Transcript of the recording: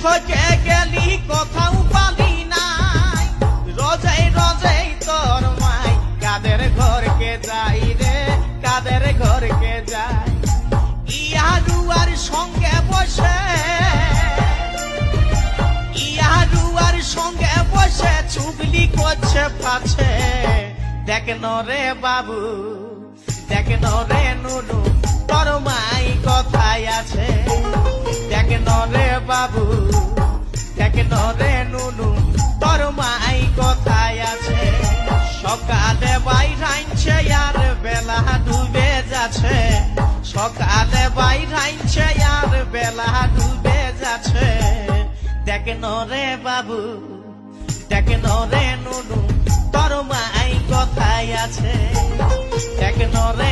থেকে গেলি কোথাও পালি নাই, রোজাই রোজাই তোর মাই কাদের ঘরকে যাই রে, কাদের ঘরকে যাই। ইয়ারুয়ার সঙ্গে বসে, ইয়ারুয়ার সঙ্গে বসে চুগলি করছে পাছে। দেখ রে বাবু, দেখ রে নুনু, তোর মাই কথায় আছে। দেখ রে বাবু, দেখ রে নুনু, তোর মাই কথায় আছে। সকালে বাইরাইছে আর বেলা ডুবে যাচ্ছে, সকালে বাইরাইছে আর বেলা ডুবে যাচ্ছে। দেখ রে বাবু, দেখ রে নুনু, তোর মাই কথায় আছে। দেখ রে